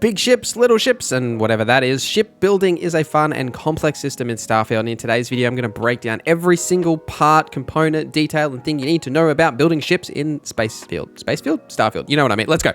Big ships, little ships, and whatever that is. Shipbuilding is a fun and complex system in Starfield, and in today's video I'm going to break down every single part, component, detail, and thing you need to know about building ships in Starfield? You know what I mean. Let's go.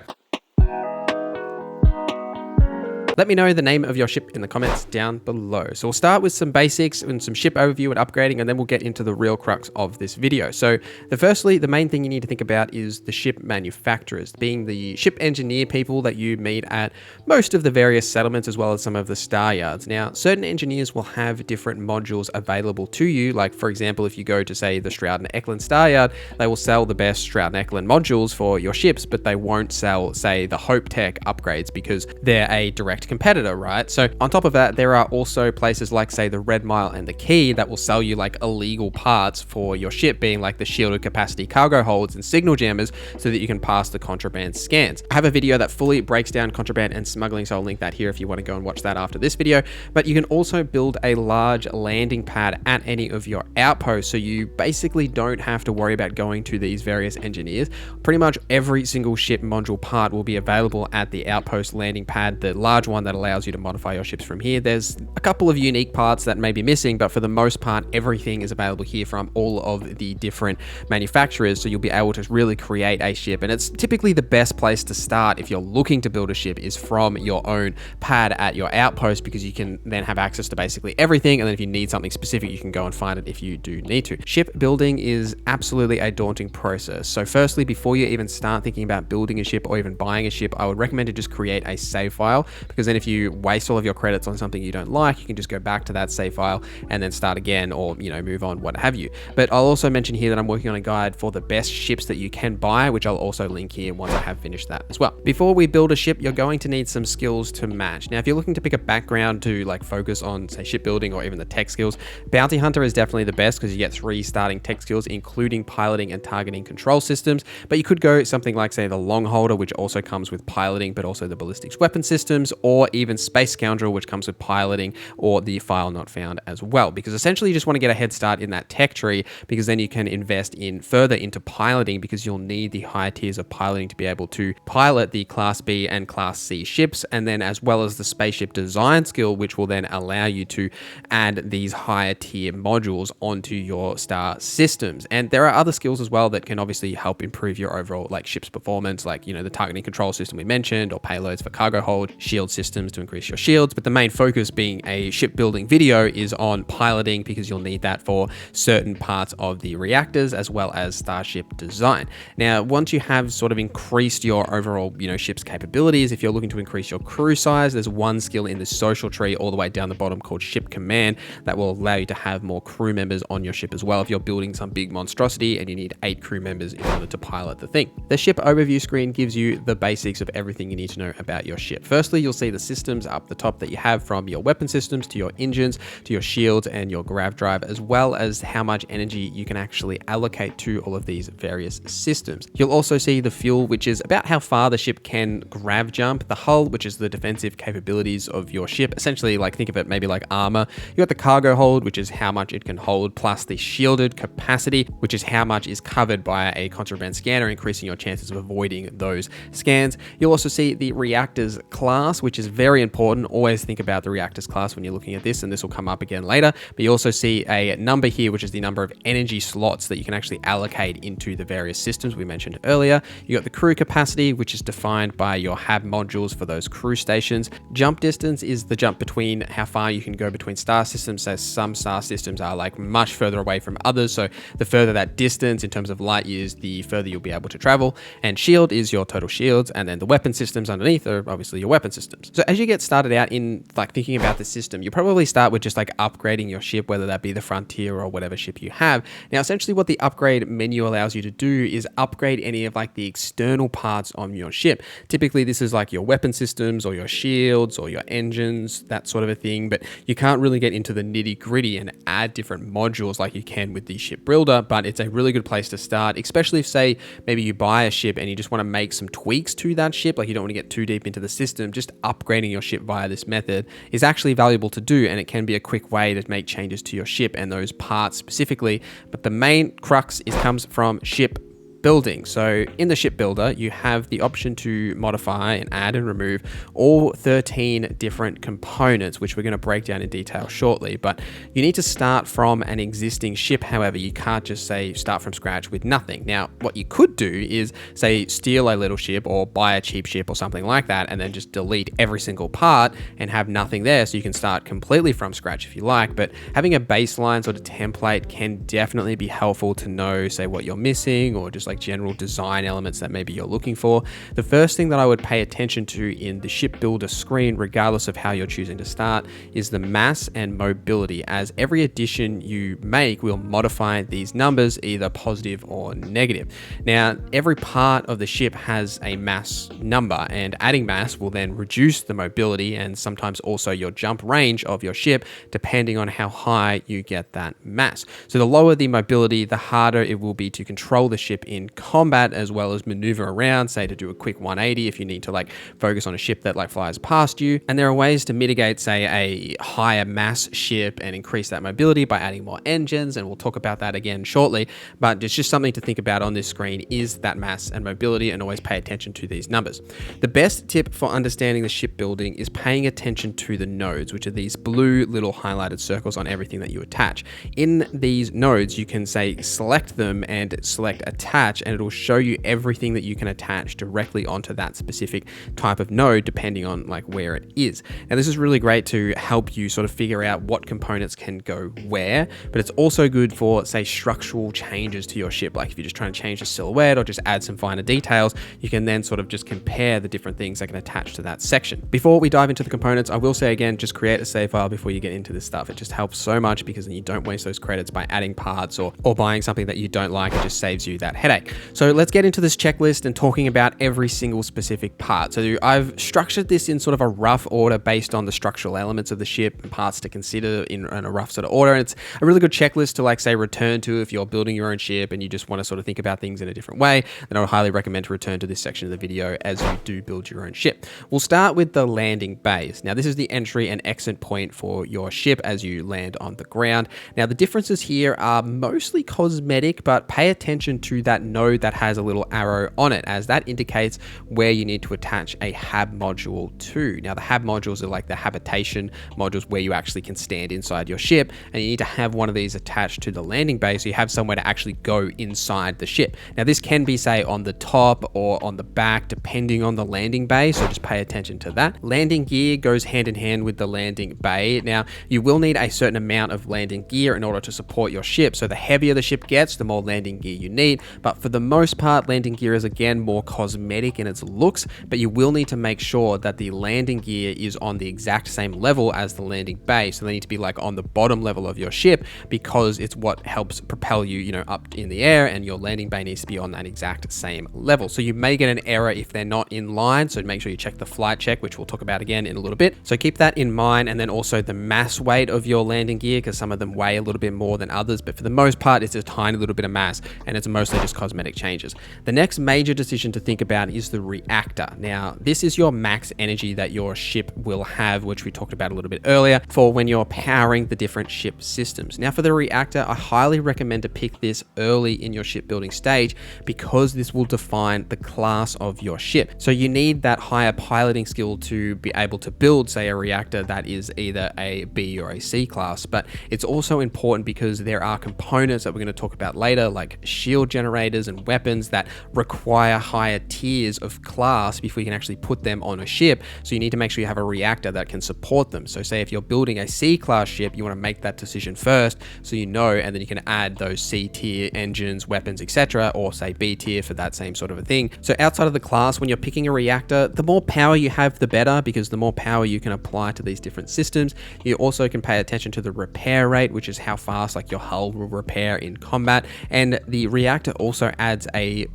Let me know the name of your ship in the comments down below. So we'll start with some basics and some ship overview and upgrading, and then we'll get into the real crux of this video. So the main thing you need to think about is the ship manufacturers, being the ship engineer people that you meet at most of the various settlements, as well as some of the star yards. Now, certain engineers will have different modules available to you. Like, for example, if you go to, say, the Stroud and Eklund star yard, they will sell the best Stroud and Eklund modules for your ships, but they won't sell, say, the Hope Tech upgrades because they're a direct competitor, right? So on top of that, there are also places like, say, the Red Mile and the Key that will sell you like illegal parts for your ship, being like the shielded capacity cargo holds and signal jammers, so that you can pass the contraband scans. I have a video that fully breaks down contraband and smuggling, so I'll link that here if you want to go and watch that after this video. But you can also build a large landing pad at any of your outposts, so you basically don't have to worry about going to these various engineers. Pretty much every single ship module part will be available at the outpost landing pad, the large one that allows you to modify your ships from here. There's a couple of unique parts that may be missing, but for the most part, everything is available here from all of the different manufacturers, so you'll be able to really create a ship. And it's typically the best place to start if you're looking to build a ship is from your own pad at your outpost, because you can then have access to basically everything, and then if you need something specific, you can go and find it if you do need to. Ship building is absolutely a daunting process. So firstly, before you even start thinking about building a ship or even buying a ship, I would recommend to just create a save file, because then if you waste all of your credits on something you don't like, you can just go back to that save file and then start again, or move on, what have you. But I'll also mention here that I'm working on a guide for the best ships that you can buy, which I'll also link here once I have finished that as well. Before we build a ship, you're going to need some skills to match. Now, if you're looking to pick a background to like focus on, say, shipbuilding or even the tech skills, Bounty Hunter is definitely the best, because you get 3 starting tech skills, including piloting and targeting control systems. But you could go something like, say, the Longholder, which also comes with piloting, but also the ballistics weapon systems, or even Space Scoundrel, which comes with piloting, or the File Not Found as well, because essentially you just want to get a head start in that tech tree, because then you can invest in further into piloting, because you'll need the higher tiers of piloting to be able to pilot the Class B and Class C ships, and then as well as the spaceship design skill, which will then allow you to add these higher tier modules onto your star systems. And there are other skills as well that can obviously help improve your overall like ship's performance, like the targeting control system we mentioned, or payloads for cargo hold, shield systems to increase your shields. But the main focus being a shipbuilding video is on piloting, because you'll need that for certain parts of the reactors as well as starship design. Now, once you have sort of increased your overall ship's capabilities, if you're looking to increase your crew size, there's one skill in the social tree all the way down the bottom called Ship Command that will allow you to have more crew members on your ship as well, if you're building some big monstrosity and you need 8 crew members in order to pilot the thing. The ship overview screen gives you the basics of everything you need to know about your ship. Firstly, you'll see the systems up the top that you have, from your weapon systems to your engines to your shields and your Grav Drive, as well as how much energy you can actually allocate to all of these various systems. You'll also see the fuel, which is about how far the ship can grav jump, the hull, which is the defensive capabilities of your ship, essentially like think of it maybe like armor. You got the cargo hold, which is how much it can hold, plus the shielded capacity, which is how much is covered by a contraband scanner, increasing your chances of avoiding those scans. You'll also see the reactors class, which is very important. Always think about the reactors class when you're looking at this, and this will come up again later. But you also see a number here, which is the number of energy slots that you can actually allocate into the various systems we mentioned earlier. You got the crew capacity, which is defined by your Hab modules for those crew stations. Jump distance is the jump between how far you can go between star systems. So some star systems are like much further away from others, so the further that distance in terms of light years, the further you'll be able to travel. And shield is your total shields, and then the weapon systems underneath are obviously your weapon systems. So as you get started out in like thinking about the system, you probably start with just like upgrading your ship, whether that be the Frontier or whatever ship you have. Now, essentially what the upgrade menu allows you to do is upgrade any of like the external parts on your ship. Typically this is like your weapon systems or your shields or your engines, that sort of a thing, but you can't really get into the nitty gritty and add different modules like you can with the ship builder. But it's a really good place to start, especially if, say, maybe you buy a ship and you just want to make some tweaks to that ship, like you don't want to get too deep into the system. Just upgrading your ship via this method is actually valuable to do, and it can be a quick way to make changes to your ship and those parts specifically. But the main crux comes from ship building. So in the ship builder, you have the option to modify and add and remove all 13 different components, which we're going to break down in detail shortly. But you need to start from an existing ship. However, you can't just say start from scratch with nothing. Now, what you could do is say steal a little ship or buy a cheap ship or something like that, and then just delete every single part and have nothing there, so you can start completely from scratch if you like. But having a baseline sort of template can definitely be helpful to know, say, what you're missing or just like general design elements that maybe you're looking for. The first thing that I would pay attention to in the ship builder screen, regardless of how you're choosing to start, is the mass and mobility, as every addition you make will modify these numbers, either positive or negative. Now, every part of the ship has a mass number, and adding mass will then reduce the mobility and sometimes also your jump range of your ship, depending on how high you get that mass. So the lower the mobility, the harder it will be to control the ship in combat, as well as maneuver around, say to do a quick 180 if you need to like focus on a ship that like flies past you. And there are ways to mitigate, say, a higher mass ship and increase that mobility by adding more engines, and we'll talk about that again shortly. But it's just something to think about on this screen is that mass and mobility, and always pay attention to these numbers. The best tip for understanding the ship building is paying attention to the nodes, which are these blue little highlighted circles on everything that you attach. In these nodes, you can say select them and select attach, and it'll show you everything that you can attach directly onto that specific type of node, depending on like where it is. Now, this is really great to help you sort of figure out what components can go where, but it's also good for, say, structural changes to your ship. Like if you're just trying to change the silhouette or just add some finer details, you can then sort of just compare the different things that can attach to that section. Before we dive into the components, I will say again, just create a save file before you get into this stuff. It just helps so much, because then you don't waste those credits by adding parts or buying something that you don't like. It just saves you that headache. So let's get into this checklist and talking about every single specific part. So I've structured this in sort of a rough order based on the structural elements of the ship and parts to consider in a rough sort of order. And it's a really good checklist to like say return to if you're building your own ship and you just want to sort of think about things in a different way. Then I would highly recommend to return to this section of the video as you do build your own ship. We'll start with the landing bays. Now, this is the entry and exit point for your ship as you land on the ground. Now, the differences here are mostly cosmetic, but pay attention to that node that has a little arrow on it, as that indicates where you need to attach a Hab module to. Now, the Hab modules are like the habitation modules where you actually can stand inside your ship, and you need to have one of these attached to the landing bay so you have somewhere to actually go inside the ship. Now, this can be, say, on the top or on the back, depending on the landing bay, so just pay attention to that. Landing gear goes hand in hand with the landing bay. Now, you will need a certain amount of landing gear in order to support your ship, so the heavier the ship gets, the more landing gear you need. But for the most part, landing gear is again more cosmetic in its looks, but you will need to make sure that the landing gear is on the exact same level as the landing bay. So they need to be like on the bottom level of your ship, because it's what helps propel you, up in the air, and your landing bay needs to be on that exact same level. So you may get an error if they're not in line, so make sure you check the flight check, which we'll talk about again in a little bit. So keep that in mind, and then also the mass weight of your landing gear, because some of them weigh a little bit more than others, but for the most part, it's a tiny little bit of mass, and it's mostly just cosmetic changes. The next major decision to think about is the reactor. Now, this is your max energy that your ship will have, which we talked about a little bit earlier, for when you're powering the different ship systems. Now, for the reactor, I highly recommend to pick this early in your shipbuilding stage, because this will define the class of your ship. So you need that higher piloting skill to be able to build, say, a reactor that is either a B or a C class. But it's also important because there are components that we're going to talk about later, like shield generators and weapons, that require higher tiers of class before you can actually put them on a ship. So you need to make sure you have a reactor that can support them. So say if you're building a C class ship, you want to make that decision first, so you know, and then you can add those C tier engines, weapons, etc., or say B tier for that same sort of a thing. So outside of the class, when you're picking a reactor, the more power you have, the better, because the more power you can apply to these different systems. You also can pay attention to the repair rate, which is how fast like your hull will repair in combat. And the reactor also adds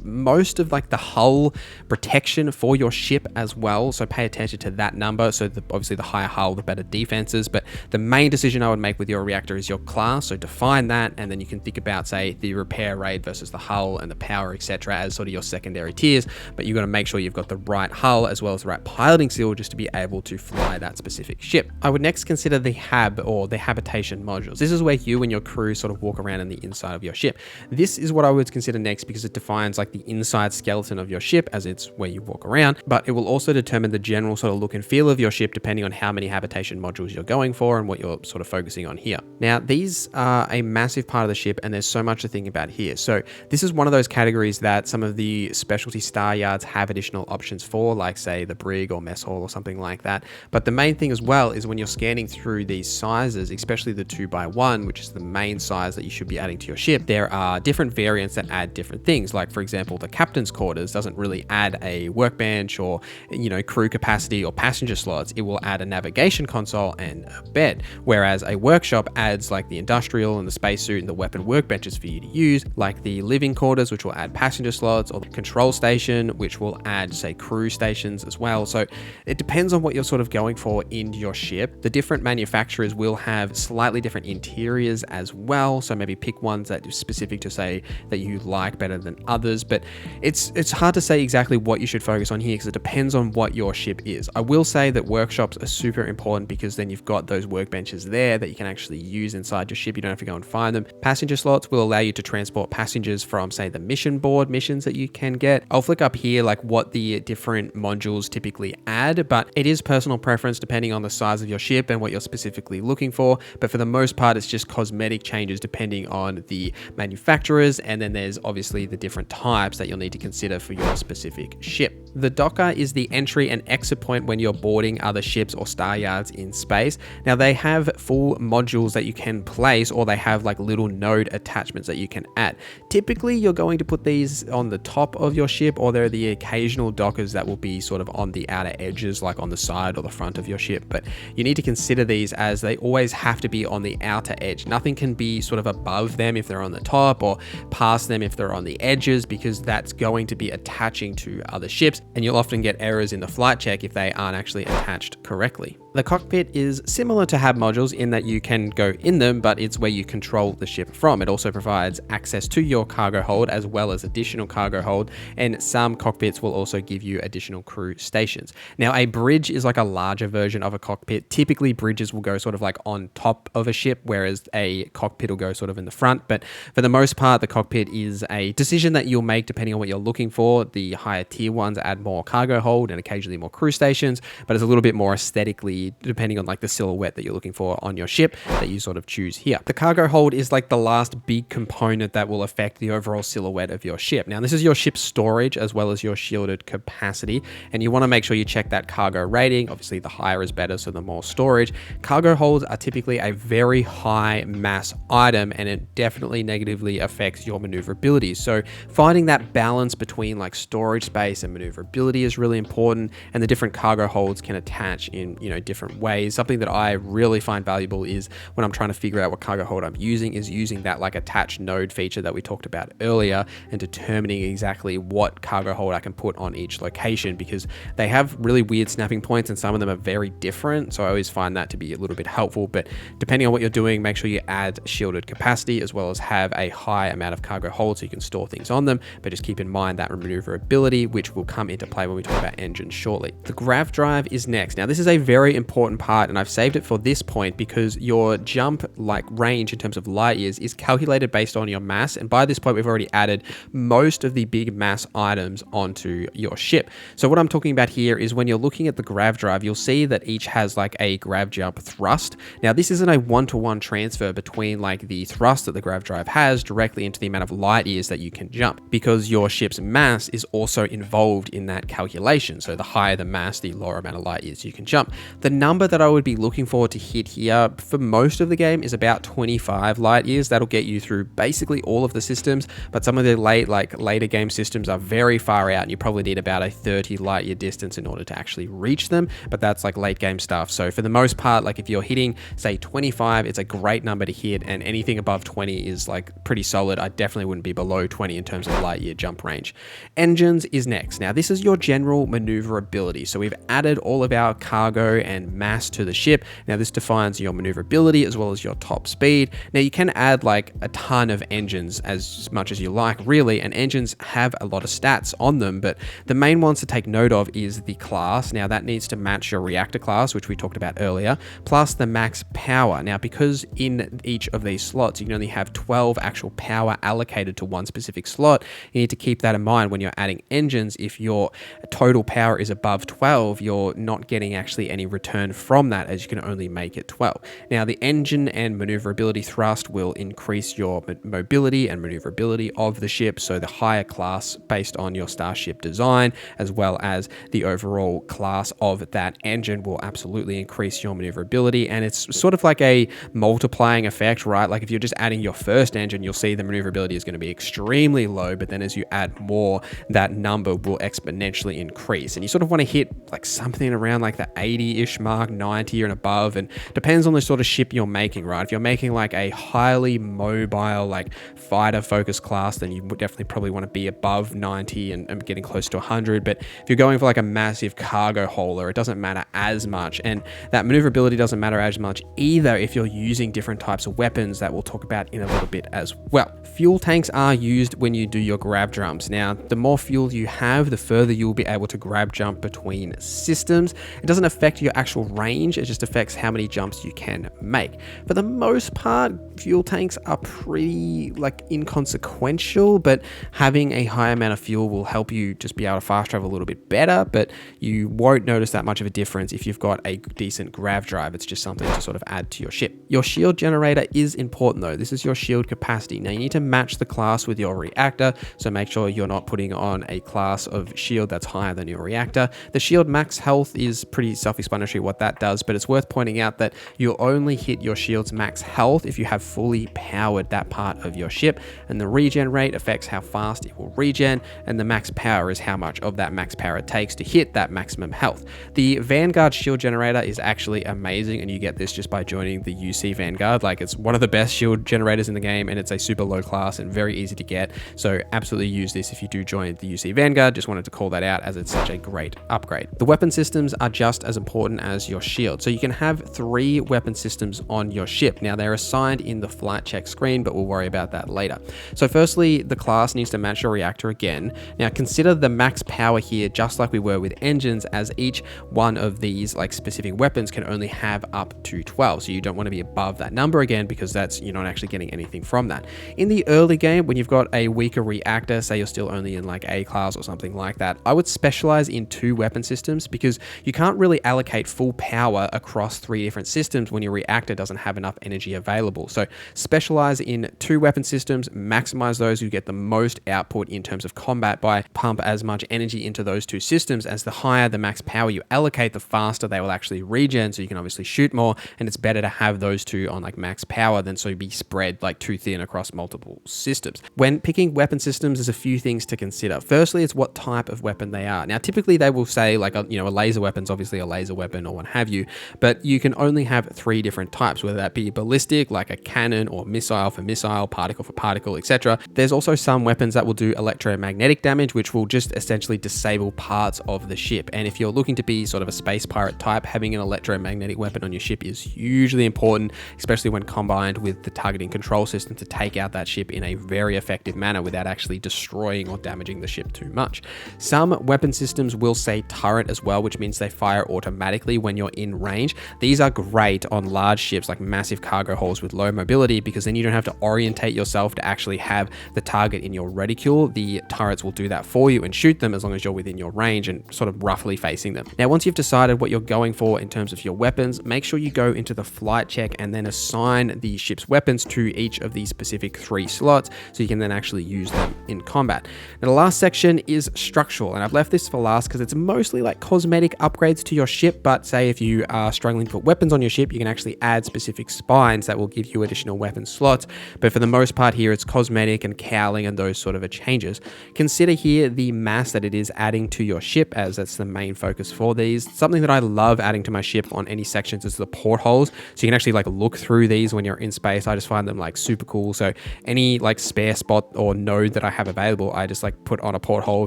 most of like the hull protection for your ship as well. So pay attention to that number. So obviously the higher hull, the better defenses. But the main decision I would make with your reactor is your class. So define that, and then you can think about, say, the repair rate versus the hull and the power, etc., as sort of your secondary tiers. But you've got to make sure you've got the right hull as well as the right piloting skill just to be able to fly that specific ship. I would next consider the Hab, or the habitation modules. This is where you and your crew sort of walk around in the inside of your ship. This is what I would consider next next because it defines like the inside skeleton of your ship as it's where you walk around, but it will also determine the general sort of look and feel of your ship depending on how many habitation modules you're going for and what you're sort of focusing on here. Now, these are a massive part of the ship and there's so much to think about here. So this is one of those categories that some of the specialty star yards have additional options for, like say the brig or mess hall or something like that. But the main thing as well is when you're scanning through these sizes, especially the 2x1, which is the main size that you should be adding to your ship, there are different variants that add different things. Like for example, the captain's quarters doesn't really add a workbench or, you know, crew capacity or passenger slots. It will add a navigation console and a bed, whereas a workshop adds like the industrial and the spacesuit and the weapon workbenches for you to use, like the living quarters, which will add passenger slots, or the control station, which will add, say, crew stations as well. So it depends on what you're sort of going for in your ship. The different manufacturers will have slightly different interiors as well. So maybe pick ones that are specific to say that you like better than others, but it's hard to say exactly what you should focus on here because it depends on what your ship is. I will say that workshops are super important because then you've got those workbenches there that you can actually use inside your ship. You don't have to go and find them. Passenger slots will allow you to transport passengers from, say, the mission board missions that you can get. I'll flick up here like what the different modules typically add, but it is personal preference depending on the size of your ship and what you're specifically looking for. But for the most part, it's just cosmetic changes depending on the manufacturers. And then there's obviously the different types that you'll need to consider for your specific ship. The docker is the entry and exit point when you're boarding other ships or star yards in space. Now they have full modules that you can place, or they have like little node attachments that you can add. Typically you're going to put these on the top of your ship, or there are the occasional dockers that will be sort of on the outer edges, like on the side or the front of your ship. But you need to consider these as they always have to be on the outer edge. Nothing can be sort of above them if they're on the top, or past them if they're on the edges, because that's going to be attaching to other ships, and you'll often get errors in the flight check if they aren't actually attached correctly. The cockpit is similar to Hab Modules in that you can go in them, but it's where you control the ship from. It also provides access to your cargo hold as well as additional cargo hold, and some cockpits will also give you additional crew stations. Now, a bridge is like a larger version of a cockpit. Typically, bridges will go sort of like on top of a ship, whereas a cockpit will go sort of in the front. But for the most part, the cockpit is a decision that you'll make depending on what you're looking for. The higher tier ones add more cargo hold and occasionally more crew stations, but it's a little bit more aesthetically depending on like the silhouette that you're looking for on your ship that you sort of choose here. The cargo hold is like the last big component that will affect the overall silhouette of your ship. Now, this is your ship's storage as well as your shielded capacity, and you want to make sure you check that cargo rating. Obviously, the higher is better, so the more storage. Cargo holds are typically a very high mass item, and it definitely negatively affects your maneuverability. So finding that balance between like storage space and maneuverability is really important, and the different cargo holds can attach in, you know, different ways. Something that I really find valuable is when I'm trying to figure out what cargo hold I'm using, is using that like attached node feature that we talked about earlier and determining exactly what cargo hold I can put on each location, because they have really weird snapping points and some of them are very different. So I always find that to be a little bit helpful, but depending on what you're doing, make sure you add shielded capacity as well as have a high amount of cargo hold so you can store things on them. But just keep in mind that maneuverability, which will come into play when we talk about engines shortly. The Grav Drive is next. Now, this is a very important part, and I've saved it for this point because your jump like range in terms of light years is calculated based on your mass, and by this point we've already added most of the big mass items onto your ship. So what I'm talking about here is when you're looking at the Grav Drive, you'll see that each has like a grav jump thrust. Now, this isn't a one-to-one transfer between like the thrust that the Grav Drive has directly into the amount of light years that you can jump, because your ship's mass is also involved in that calculation. So the higher the mass, the lower amount of light years you can jump. The number that I would be looking for to hit here for most of the game is about 25 light years. That'll get you through basically all of the systems, but some of the later game systems are very far out, and you probably need about a 30 light year distance in order to actually reach them, but that's like late game stuff. So for the most part, like if you're hitting say 25, it's a great number to hit, and anything above 20 is like pretty solid. I definitely wouldn't be below 20 in terms of light year jump range. Engines is next. Now, this is your general maneuverability. So we've added all of our cargo and and mass to the ship. Now this defines your maneuverability as well as your top speed. Now you can add like a ton of engines as much as you like really, and engines have a lot of stats on them, but the main ones to take note of is the class. Now that needs to match your reactor class, which we talked about earlier, plus the max power. Now because in each of these slots you can only have 12 actual power allocated to one specific slot, you need to keep that in mind when you're adding engines. If your total power is above 12, you're not getting actually any return from that, as you can only make it 12. Now the engine and maneuverability thrust will increase your mobility and maneuverability of the ship, so the higher class based on your starship design as well as the overall class of that engine will absolutely increase your maneuverability. And it's sort of like a multiplying effect, right? Like if you're just adding your first engine, you'll see the maneuverability is going to be extremely low, but then as you add more, that number will exponentially increase. And you sort of want to hit like something around like the 80-ish mark, 90 and above, and depends on the sort of ship you're making, right? If you're making like a highly mobile, like fighter focused class, then you would definitely probably want to be above 90 and getting close to 100. But if you're going for like a massive cargo hauler, it doesn't matter as much. And that maneuverability doesn't matter as much either if you're using different types of weapons that we'll talk about in a little bit as well. Fuel tanks are used when you do your grab jumps. Now, the more fuel you have, the further you'll be able to grab jump between systems. It doesn't affect your actual range, it just affects how many jumps you can make. For the most part, fuel tanks are pretty like inconsequential, but having a high amount of fuel will help you just be able to fast travel a little bit better, but you won't notice that much of a difference if you've got a decent grav drive. It's just something to sort of add to your ship. Your shield generator is important though. This is your shield capacity. Now you need to match the class with your reactor, so make sure you're not putting on a class of shield that's higher than your reactor. The shield max health is pretty self-explanatory what that does, but it's worth pointing out that you'll only hit your shield's max health if you have fully powered that part of your ship, and the regen rate affects how fast it will regen, and the max power is how much of that max power it takes to hit that maximum health. The Vanguard shield generator is actually amazing, and you get this just by joining the UC Vanguard. Like, it's one of the best shield generators in the game, and it's a super low class and very easy to get, so absolutely use this if you do join the UC Vanguard. Just wanted to call that out as it's such a great upgrade. The weapon systems are just as important as your shield, so you can have 3 weapon systems on your ship. Now they're assigned in the flight check screen, but we'll worry about that later. So firstly, the class needs to match your reactor again. Now consider the max power here, just like we were with engines, as each one of these like specific weapons can only have up to 12. So you don't want to be above that number again, because that's, you're not actually getting anything from that. In the early game, when you've got a weaker reactor, say you're still only in like A class or something like that, I would specialize in 2 weapon systems, because you can't really allocate full power across 3 different systems when your reactor doesn't have enough energy available. So specialize in 2 weapon systems, maximize those who get the most output in terms of combat by pump as much energy into those 2 systems. As the higher the max power you allocate, the faster they will actually regen, so you can obviously shoot more, and it's better to have those 2 on like max power than so be spread like too thin across multiple systems. When picking weapon systems, there's a few things to consider. Firstly, it's what type of weapon they are. Now typically they will say like a laser weapon's obviously a laser weapon or what have you, but you can only have 3 different types, whether that be ballistic like a cannon, or missile for missile, particle for particle, etc. There's also some weapons that will do electromagnetic damage, which will just essentially disable parts of the ship. And if you're looking to be sort of a space pirate type, having an electromagnetic weapon on your ship is hugely important, especially when combined with the targeting control system to take out that ship in a very effective manner without actually destroying or damaging the ship too much. Some weapon systems will say turret as well, which means they fire automatically when you're in range. These are great on large ships like massive cargo hulls with low mobility, because then you don't have to orientate yourself to actually have the target in your reticule. The turrets will do that for you and shoot them as long as you're within your range and sort of roughly facing them. Now, once you've decided what you're going for in terms of your weapons, make sure you go into the flight check and then assign the ship's weapons to each of these specific 3 slots, so you can then actually use them in combat. Now, the last section is structural, and I've left this for last because it's mostly like cosmetic upgrades to your ship, but say if you are struggling to put weapons on your ship, you can actually add specific spines that will give you additional weapon slots. But for the most part here, it's cosmetic and cowling and those sort of changes. Consider here the mass that it is adding to your ship, as that's the main focus for these. Something that I love adding to my ship on any sections is the portholes, so you can actually like look through these when you're in space. I just find them like super cool. So any like spare spot or node that I have available, I just like put on a porthole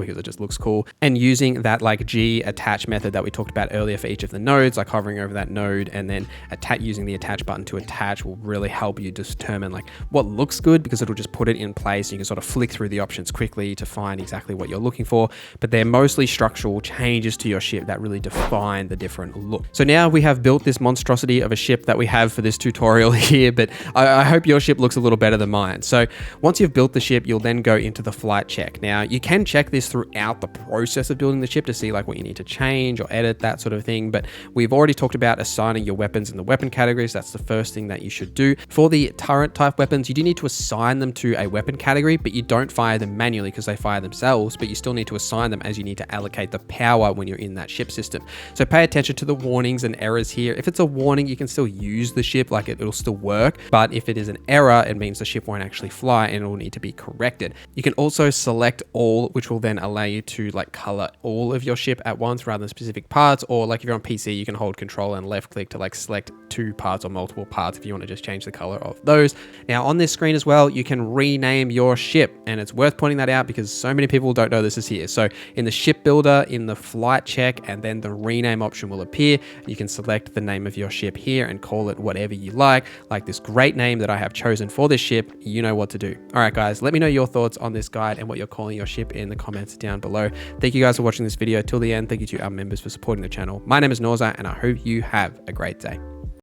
because it just looks cool. And using that like G attach method that we talked about earlier for each of the nodes, like hovering over that node and then using the attach button to attach will really help you determine like what looks good, because it'll just put it in place. You can sort of flick through the options quickly to find exactly what you're looking for, but they're mostly structural changes to your ship that really define the different look. So now we have built this monstrosity of a ship that we have for this tutorial here, but I hope your ship looks a little better than mine. So once you've built the ship, you'll then go into the flight check. Now you can check this throughout the process of building the ship to see like what you need to change or edit, that sort of thing, but we've already talked about assigning your weapons in the weapon categories. That's the first thing that you should do. For the turret type weapons, you do need to assign them to a weapon category, but you don't fire them manually because they fire themselves, but you still need to assign them as you need to allocate the power when you're in that ship system. So pay attention to the warnings and errors here. If it's a warning, you can still use the ship, like it'll still work, but if it is an error, it means the ship won't actually fly and it will need to be corrected. You can also select all, which will then allow you to like color all of your ship at once rather than specific parts, or like if you're on PC, you can hold control and left click to like select 2 parts or multiple parts if you want to just change the color of those. Now on this screen as well, you can rename your ship, and it's worth pointing that out because so many people don't know this is here. So in the ship builder, in the flight check, and then the rename option will appear. You can select the name of your ship here and call it whatever you like this great name that I have chosen for this ship. You know what to do. All right, guys, let me know your thoughts on this guide and what you're calling your ship in the comments down below. Thank you guys for watching this video till the end. Thank you to our members for supporting the channel. My name is NorZZa, and I hope you have a great day.